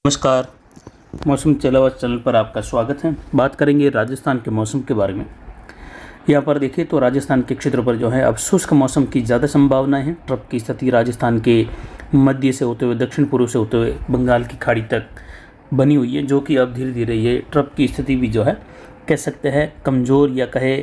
नमस्कार। मौसम चलावा चैनल पर आपका स्वागत है। बात करेंगे राजस्थान के मौसम के बारे में। यहाँ पर देखिए तो राजस्थान के क्षेत्र पर जो है अब शुष्क मौसम की ज़्यादा संभावना है। ट्रफ की स्थिति राजस्थान के मध्य से होते हुए दक्षिण पूर्व से होते हुए बंगाल की खाड़ी तक बनी हुई है, जो कि अब धीरे धीरे ये ट्रफ की स्थिति भी जो है कह सकते हैं कमज़ोर या कहे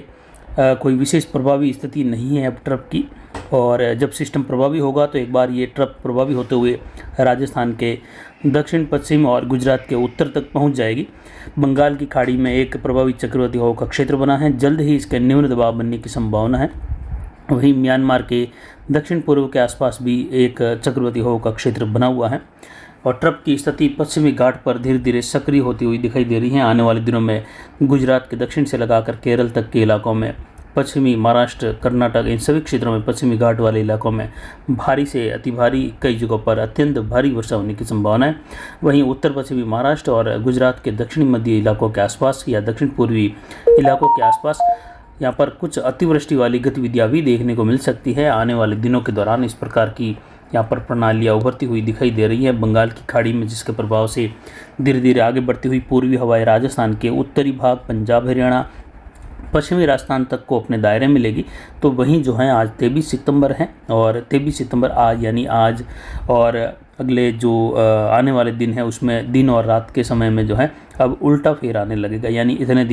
कोई विशेष प्रभावी स्थिति नहीं है अब ट्रफ की। और जब सिस्टम प्रभावी होगा तो एक बार ये ट्रफ प्रभावी होते हुए राजस्थान के दक्षिण पश्चिम और गुजरात के उत्तर तक पहुंच जाएगी। बंगाल की खाड़ी में एक प्रभावी चक्रवाती हवा का क्षेत्र बना है, जल्द ही इसके निम्न दबाव बनने की संभावना है। वहीं म्यांमार के दक्षिण पूर्व के आसपास भी एक चक्रवाती हवा का क्षेत्र बना हुआ है और ट्रफ की स्थिति पश्चिमी घाट पर धीरे धीरे सक्रिय होती हुई दिखाई दे रही है। आने वाले दिनों में गुजरात के दक्षिण से लगाकर केरल तक के इलाकों में, पश्चिमी महाराष्ट्र, कर्नाटक, इन सभी क्षेत्रों में, पश्चिमी घाट वाले इलाकों में भारी से अति भारी, कई जगहों पर अत्यंत भारी वर्षा होने की संभावना है। वहीं उत्तर पश्चिमी महाराष्ट्र और गुजरात के दक्षिणी मध्य इलाकों के आसपास या दक्षिण पूर्वी इलाकों के आसपास यहाँ पर कुछ अतिवृष्टि वाली गतिविधियाँ भी देखने को मिल सकती है। आने वाले दिनों के दौरान इस प्रकार की यहाँ पर प्रणालियाँ उभरती हुई दिखाई दे रही हैं बंगाल की खाड़ी में, जिसके प्रभाव से धीरे धीरे आगे बढ़ती हुई पूर्वी हवाएं राजस्थान के उत्तरी भाग, पंजाब, हरियाणा, पश्चिमी राजस्थान तक को अपने दायरे में लेगी। तो वहीं जो है आज 23 सितंबर है और 23 सितंबर आज यानी आज और अगले जो आने वाले दिन है उसमें दिन और रात के समय में जो है अब उल्टा फेर आने लगेगा। यानी इतने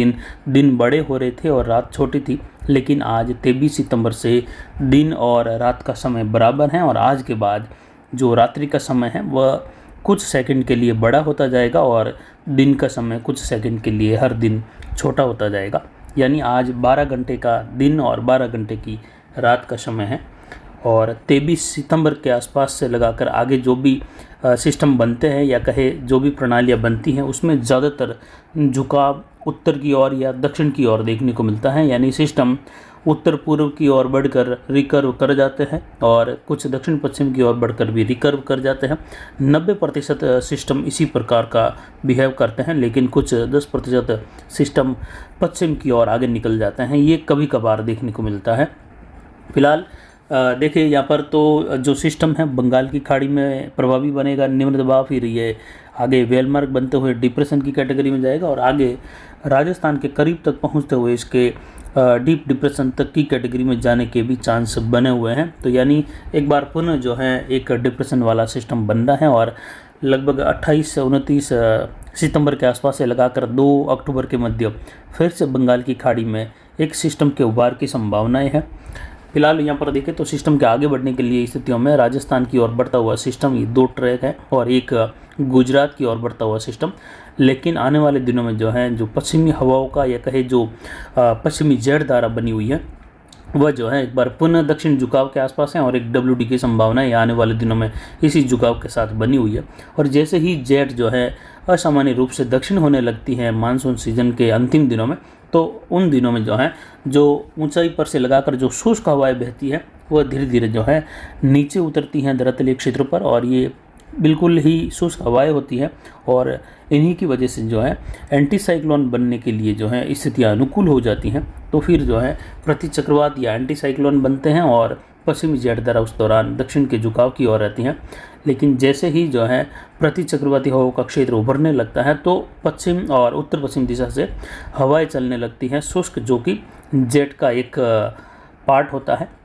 दिन बड़े हो रहे थे और रात छोटी थी, लेकिन आज 23 सितंबर से दिन और रात का समय बराबर है और आज के बाद जो रात्रि का समय है वह कुछ सेकंड के लिए बड़ा होता जाएगा और दिन का समय कुछ सेकंड के लिए हर दिन छोटा होता जाएगा। यानी आज 12 घंटे का दिन और 12 घंटे की रात का समय है और 23 सितंबर के आसपास से लगाकर आगे जो भी सिस्टम बनते हैं या कहे जो भी प्रणालियाँ बनती हैं उसमें ज़्यादातर झुकाव उत्तर की ओर या दक्षिण की ओर देखने को मिलता है। यानी सिस्टम उत्तर पूर्व की ओर बढ़कर रिकर्व कर जाते हैं और कुछ दक्षिण पश्चिम की ओर बढ़कर भी रिकर्व कर जाते हैं। 90% सिस्टम इसी प्रकार का बिहेव करते हैं, लेकिन कुछ 10% सिस्टम पश्चिम की ओर आगे निकल जाते हैं। ये कभी कभार देखने को मिलता है। फिलहाल देखिए यहाँ पर तो जो सिस्टम है बंगाल की खाड़ी में प्रभावी बनेगा निम्न दबाव, फिर ये आगे वेलमार्क बनते हुए डिप्रेशन की कैटेगरी में जाएगा और आगे राजस्थान के करीब तक पहुँचते हुए इसके डीप डिप्रेशन तक की कैटेगरी में जाने के भी चांस बने हुए हैं। तो यानी एक बार पुनः जो है एक डिप्रेशन वाला सिस्टम बन रहा है और लगभग 28 से 29 सितंबर के आसपास से लगाकर 2 अक्टूबर के मध्य फिर से बंगाल की खाड़ी में एक सिस्टम के उभार की संभावनाएं हैं। फिलहाल यहाँ पर देखें तो सिस्टम के आगे बढ़ने के लिए स्थितियों में राजस्थान की ओर बढ़ता हुआ सिस्टम, ये 2 ट्रैक है और एक गुजरात की ओर बढ़ता हुआ सिस्टम। लेकिन आने वाले दिनों में जो है जो पश्चिमी हवाओं का या कहे जो पश्चिमी जेट धारा बनी हुई है वह जो है एक बार पुनः दक्षिण झुकाव के आसपास है और एक WD की संभावना है आने वाले दिनों में इसी झुकाव के साथ बनी हुई है। और जैसे ही जेट जो है असामान्य रूप से दक्षिण होने लगती है मानसून सीजन के अंतिम दिनों में, तो उन दिनों में जो है जो ऊंचाई पर से लगाकर जो शुष्क हवाएं बहती है वह धीरे धीरे जो है नीचे उतरती हैं धरातलीय क्षेत्र पर और ये बिल्कुल ही शुष्क हवाएं होती हैं और इन्हीं की वजह से जो है एंटी साइक्लोन बनने के लिए जो है स्थितियाँ अनुकूल हो जाती हैं। तो फिर जो है प्रति चक्रवात या एंटी साइक्लोन बनते हैं और पश्चिमी जेट धारा उस दौरान दक्षिण के झुकाव की ओर रहती हैं। लेकिन जैसे ही जो है प्रति चक्रवाती हवाओं का क्षेत्र उभरने लगता है तो पश्चिम और उत्तर पश्चिम दिशा से हवाएं चलने लगती हैं शुष्क, जो कि जेट का एक पार्ट होता है।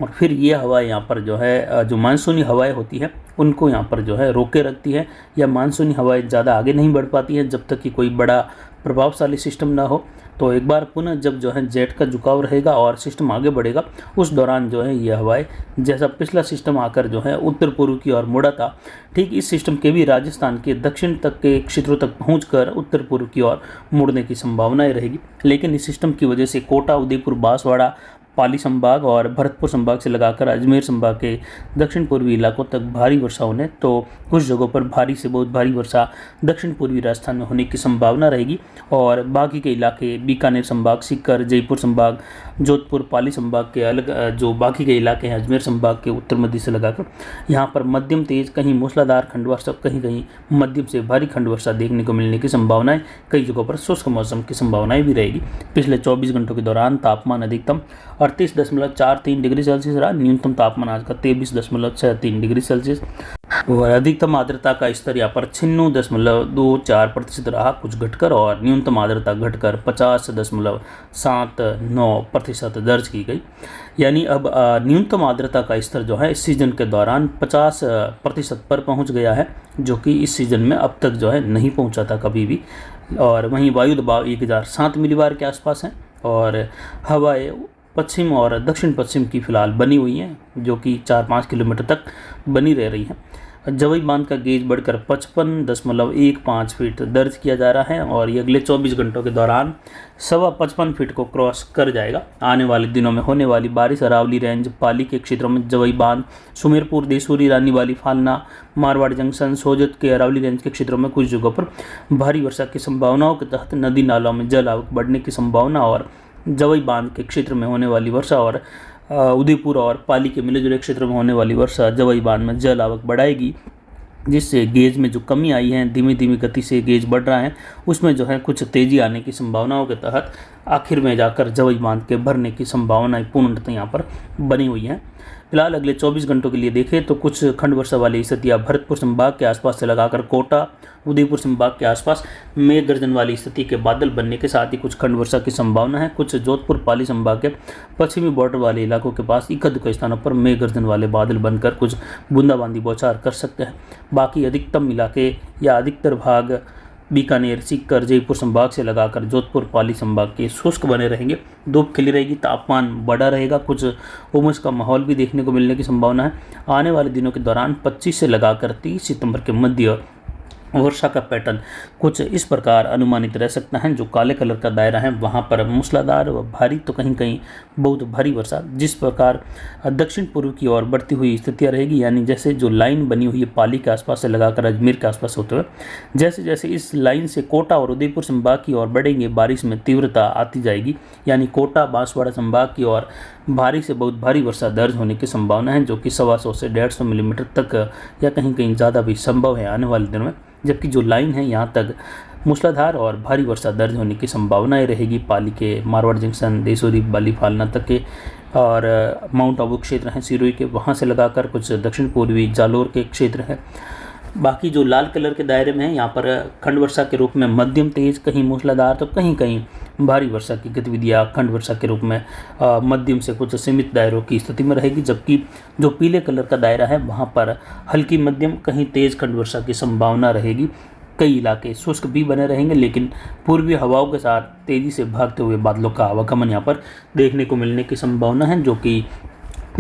और फिर ये हवाएं यहाँ पर जो है जो मानसूनी हवाएं होती है उनको यहाँ पर जो है रोके रखती है या मानसूनी हवाएं ज़्यादा आगे नहीं बढ़ पाती हैं जब तक कि कोई बड़ा प्रभावशाली सिस्टम ना हो। तो एक बार पुनः जब जो है जेट का झुकाव रहेगा और सिस्टम आगे बढ़ेगा उस दौरान जो है ये हवाएं, जैसा पिछला सिस्टम आकर जो है उत्तर पूर्व की ओर मुड़ा था, ठीक इस सिस्टम के भी राजस्थान के दक्षिण तक के क्षेत्रों तक पहुंचकर उत्तर पूर्व की ओर मुड़ने की संभावनाएं रहेगी। लेकिन इस सिस्टम की वजह से कोटा, उदयपुर, बांसवाड़ा, पाली संभाग और भरतपुर संभाग से लगाकर अजमेर संभाग के दक्षिण पूर्वी इलाकों तक भारी वर्षा होने, तो कुछ जगहों पर भारी से बहुत भारी वर्षा दक्षिण पूर्वी राजस्थान में होने की संभावना रहेगी। और बाकी के इलाके बीकानेर संभाग, सीकर, जयपुर संभाग, जोधपुर, पाली संभाग के अलग जो बाकी के इलाके हैं अजमेर संभाग के उत्तर मध्य से लगाकर यहाँ पर मध्यम तेज, कहीं मूसलाधार खंड वर्षा, कहीं कहीं मध्यम से भारी खंड वर्षा देखने को मिलने की संभावनाएं, कई जगहों पर शुष्क मौसम की संभावनाएं भी रहेगी। पिछले 24 घंटों के दौरान तापमान अधिकतम 38.43 डिग्री सेल्सियस रहा। न्यूनतम तापमान आज का 23.63 डिग्री सेल्सियस। और अधिकतम आर्द्रता का स्तर यहाँ पर 96.24% रहा, कुछ घटकर, और न्यूनतम आर्द्रता घटकर 50.79% दर्ज की गई। यानी अब न्यूनतम आर्द्रता का स्तर जो है इस सीज़न के दौरान 50% पर पहुंच गया है, जो कि इस सीज़न में अब तक जो है नहीं पहुंचा था कभी भी। और वहीं वायु दबाव 1007 मिलीबार के आसपास है, और हवाएं पश्चिम और दक्षिण पश्चिम की फ़िलहाल बनी हुई हैं, जो कि 4-5 किलोमीटर तक बनी रह रही हैं। जवई बांध का गेज बढ़कर 55.15 फीट दर्ज किया जा रहा है, और ये अगले 24 घंटों के दौरान 55 फीट को क्रॉस कर जाएगा। आने वाले दिनों में होने वाली बारिश अरावली रेंज, पाली के क्षेत्रों में जवई बांध, सुमेरपुर, देसूरी, रानीवाली, फालना, मारवाड़ जंक्शन, सोजत के अरावली रेंज के क्षेत्रों में कुछ जगहों पर भारी वर्षा की संभावनाओं के तहत नदी नालों में जल आवक बढ़ने की संभावना, और जवई बांध के क्षेत्र में होने वाली वर्षा और उदयपुर और पाली के मिले जुले क्षेत्र में होने वाली वर्षा जवई बांध में जल आवक बढ़ाएगी, जिससे गेज में जो कमी आई है, धीमी धीमी गति से गेज बढ़ रहा है, उसमें जो है कुछ तेज़ी आने की संभावनाओं के तहत आखिर में जाकर जवई बांध के भरने की संभावनाएं पूर्णतः यहाँ पर बनी हुई हैं। फिलहाल अगले 24 घंटों के लिए देखें तो कुछ खंड वर्षा वाली स्थितियाँ भरतपुर संभाग के आसपास से लगाकर कोटा, उदयपुर संभाग के आसपास मेघ गर्जन वाली स्थिति के बादल बनने के साथ ही कुछ खंड वर्षा की संभावना है। कुछ जोधपुर, पाली संभाग के पश्चिमी बॉर्डर वाले इलाकों के पास इक्का-दुक्का स्थानों पर मेघ गर्जन वाले बादल बनकर कुछ बूंदाबांदी बौछार कर सकते हैं। बाकी अधिकतम इलाके या अधिकतर भाग बीकानेर, सीकर, जयपुर संभाग से लगाकर जोधपुर, पाली संभाग के शुष्क बने रहेंगे। धूप खिली रहेगी, तापमान बढ़ा रहेगा, कुछ उमस का माहौल भी देखने को मिलने की संभावना है। आने वाले दिनों के दौरान 25 से लगाकर 30 सितंबर के मध्य वर्षा का पैटर्न कुछ इस प्रकार अनुमानित रह सकता है। जो काले कलर का दायरा है वहाँ पर मूसलाधार व भारी तो कहीं कहीं बहुत भारी वर्षा, जिस प्रकार दक्षिण पूर्व की ओर बढ़ती हुई स्थितियाँ रहेगी, यानी जैसे जो लाइन बनी हुई है पाली के आसपास से लगाकर अजमेर के आसपास होते हुए, जैसे जैसे इस लाइन से कोटा और उदयपुर संभाग की ओर बढ़ेंगे, बारिश में तीव्रता आती जाएगी। यानी कोटा, बांसवाड़ा संभाग की ओर भारी से बहुत भारी वर्षा दर्ज होने की संभावना है, जो कि 125 से 150 मिलीमीटर तक या कहीं कहीं ज़्यादा भी संभव है आने वाले दिनों में। जबकि जो लाइन है यहाँ तक मूसलाधार और भारी वर्षा दर्ज होने की संभावनाएं रहेगी। पाली के मारवाड़ जंक्शन, देसूरी, बाली, फालना तक के, और माउंट आबू क्षेत्र हैं सिरोही के, वहाँ से लगाकर कुछ दक्षिण पूर्वी जालोर के क्षेत्र हैं। बाकी जो लाल कलर के दायरे में है यहाँ पर खंड वर्षा के रूप में मध्यम तेज, कहीं मूसलाधार तो कहीं कहीं भारी वर्षा की गतिविधियाँ खंड वर्षा के रूप में मध्यम से कुछ सीमित दायरों की स्थिति में रहेगी। जबकि जो पीले कलर का दायरा है वहाँ पर हल्की मध्यम, कहीं तेज खंड वर्षा की संभावना रहेगी। कई इलाके शुष्क भी बने रहेंगे, लेकिन पूर्वी हवाओं के साथ तेज़ी से भागते हुए बादलों का आवागमन यहाँ पर देखने को मिलने की संभावना है, जो कि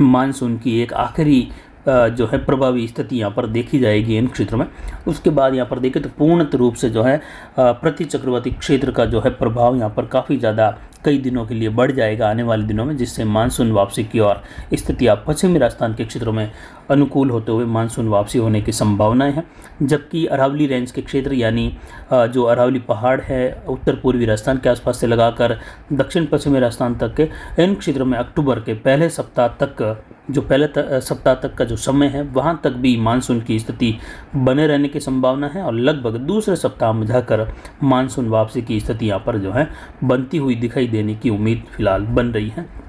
मानसून की एक आखिरी जो है प्रभावी स्थिति यहाँ पर देखी जाएगी इन क्षेत्रों में। उसके बाद यहाँ पर देखें तो पूर्णत रूप से जो है प्रति चक्रवाती क्षेत्र का जो है प्रभाव यहाँ पर काफ़ी ज़्यादा कई दिनों के लिए बढ़ जाएगा आने वाले दिनों में, जिससे मानसून वापसी की और स्थितियाँ पश्चिमी राजस्थान के क्षेत्रों में अनुकूल होते हुए मानसून वापसी होने की संभावनाएं हैं। जबकि अरावली रेंज के क्षेत्र, यानी जो अरावली पहाड़ है उत्तर पूर्वी राजस्थान के आसपास से लगाकर दक्षिण पश्चिमी राजस्थान तक के, इन क्षेत्रों में अक्टूबर के पहले सप्ताह तक, जो पहले सप्ताह तक का जो समय है वहाँ तक भी मानसून की स्थिति बने रहने की संभावना है, और लगभग दूसरे सप्ताह में जाकर मानसून वापसी की स्थिति यहाँ पर जो है बनती हुई दिखाई देने की उम्मीद फिलहाल बन रही है।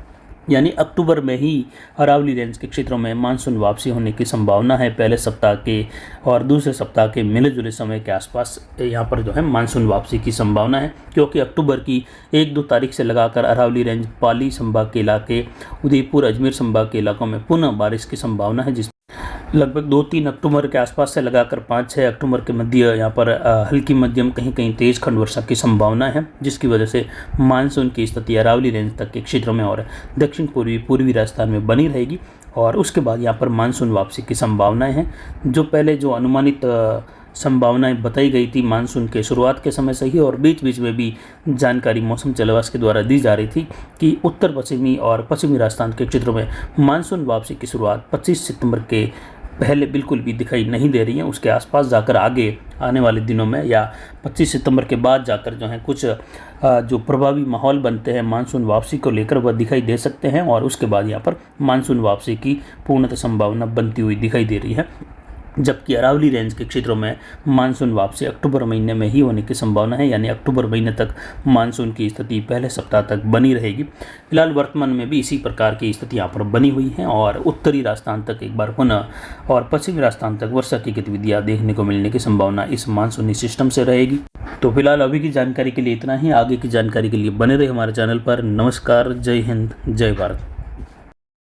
यानी अक्टूबर में ही अरावली रेंज के क्षेत्रों में मानसून वापसी होने की संभावना है पहले सप्ताह के, और दूसरे सप्ताह के मिले जुले समय के आसपास यहाँ पर जो है मानसून वापसी की संभावना है। क्योंकि अक्टूबर की 1-2 तारीख से लगाकर अरावली रेंज, पाली संभाग के इलाके, उदयपुर, अजमेर संभाग के इलाकों में पुनः बारिश की संभावना है, जिस लगभग 2-3 अक्टूबर के आसपास से लगाकर 5-6 अक्टूबर के मध्य यहाँ पर हल्की मध्यम, कहीं कहीं तेज खंड वर्षा की संभावना है, जिसकी वजह से मानसून की स्थिति अरावली रेंज तक के क्षेत्रों में और दक्षिण पूर्वी राजस्थान में बनी रहेगी। और उसके बाद यहाँ पर मानसून वापसी की संभावनाएं हैं। जो पहले जो अनुमानित संभावनाएं बताई गई थी मानसून के शुरुआत के समय से ही, और बीच बीच में भी जानकारी मौसम जलवास के द्वारा दी जा रही थी कि उत्तर पश्चिमी और पश्चिमी राजस्थान के क्षेत्रों में मानसून वापसी की शुरुआत 25 सितंबर के पहले बिल्कुल भी दिखाई नहीं दे रही है। उसके आसपास जाकर आगे आने वाले दिनों में या 25 सितंबर के बाद जाकर जो है कुछ जो प्रभावी माहौल बनते हैं मानसून वापसी को लेकर वह दिखाई दे सकते हैं, और उसके बाद यहाँ पर मानसून वापसी की पूर्णतः संभावना बनती हुई दिखाई दे रही है। जबकि अरावली रेंज के क्षेत्रों में मानसून वापसी अक्टूबर महीने में ही होने की संभावना है, यानी अक्टूबर महीने तक मानसून की स्थिति पहले सप्ताह तक बनी रहेगी। फिलहाल वर्तमान में भी इसी प्रकार की स्थिति यहाँ पर बनी हुई है और उत्तरी राजस्थान तक एक बार पुनः और पश्चिमी राजस्थान तक वर्षा की गतिविधियाँ देखने को मिलने की संभावना इस मानसूनी सिस्टम से रहेगी। तो फिलहाल अभी की जानकारी के लिए इतना ही। आगे की जानकारी के लिए बने रहे हमारे चैनल पर। नमस्कार, जय हिंद, जय भारत।